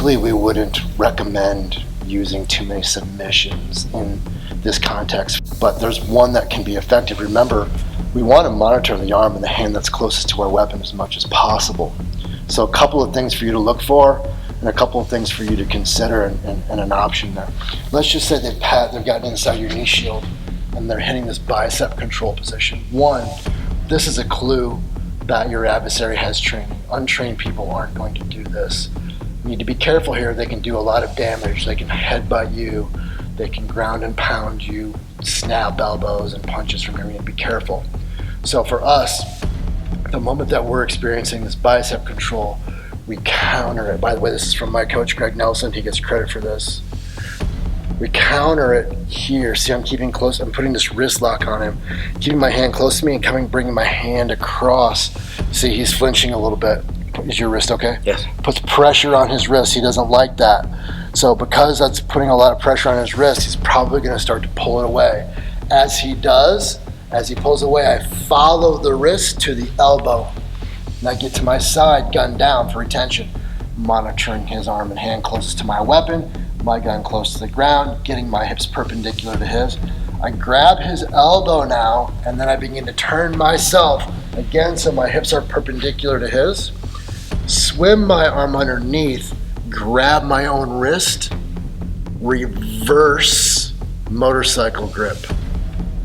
typically we wouldn't recommend using too many submissions in this context, but there's one that can be effective. Remember, we want to monitor the arm and the hand that's closest to our weapon as much as possible. So a couple of things for you to look for and a couple of things for you to consider and an option there. Let's just say they've gotten inside your knee shield and they're hitting this bicep control position. One, this is a clue that your adversary has training. Untrained people aren't going to do this. You need to be careful here. They can do a lot of damage. They can headbutt you. They can ground and pound you, snap elbows and punches from here. You need to be careful. So for us, the moment that we're experiencing this bicep control, we counter it. By the way, this is from my coach, Greg Nelson. He gets credit for this. We counter it here. See, I'm keeping close. I'm putting this wrist lock on him, keeping my hand close to me and bringing my hand across. See, he's flinching a little bit. Is your wrist okay? Yes. Puts pressure on his wrist. He doesn't like that. So because that's putting a lot of pressure on his wrist, he's probably going to start to pull it away. As he does, as he pulls away, I follow the wrist to the elbow. And I get to my side, gun down for retention, monitoring his arm and hand closest to my weapon, my gun close to the ground, getting my hips perpendicular to his. I grab his elbow now, and then I begin to turn myself again so my hips are perpendicular to his. Swim my arm underneath, grab my own wrist, reverse motorcycle grip,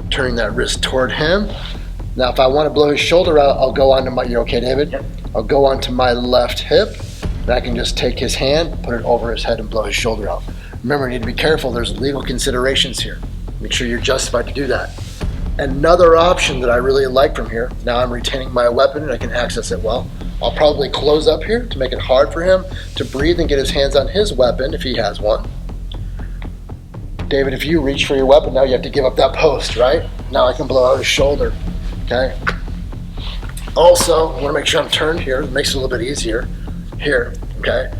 turning that wrist toward him. Now, if I want to blow his shoulder out, I'll go onto my, you okay, David? Yep. I'll go onto my left hip, and I can just take his hand, put it over his head, and blow his shoulder out. Remember, you need to be careful. There's legal considerations here. Make sure you're justified to do that. Another option that I really like from here, now I'm retaining my weapon and I can access it well. I'll probably close up here to make it hard for him to breathe and get his hands on his weapon if he has one. David, if you reach for your weapon, now you have to give up that post, right? Now I can blow out his shoulder, okay? Also, I want to make sure I'm turned here. It makes it a little bit easier here, okay?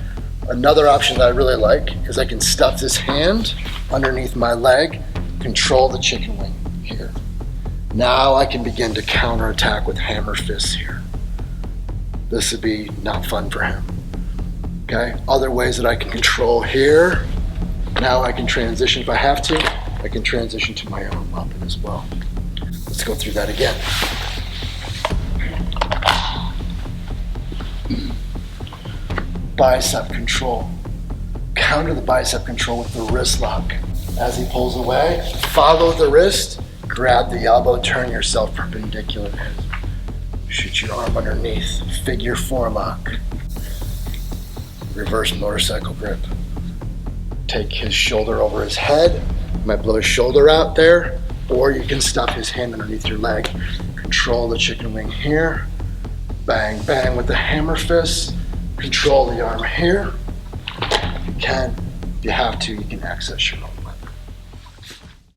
Another option that I really like is I can stuff this hand underneath my leg, control the chicken wing here. Now I can begin to counterattack with hammer fists here. This would be not fun for him. Okay, other ways that I can control here. Now I can transition if I have to. I can transition to my own weapon as well. Let's go through that again. Bicep control. Counter the bicep control with the wrist lock. As he pulls away, follow the wrist, grab the elbow, turn yourself perpendicular to his. Shoot your arm underneath, figure four lock. Reverse motorcycle grip. Take his shoulder over his head. You might blow his shoulder out there, or you can stuff his hand underneath your leg. Control the chicken wing here. Bang, bang with the hammer fist. Control the arm here. If you can, if you have to, you can access your own.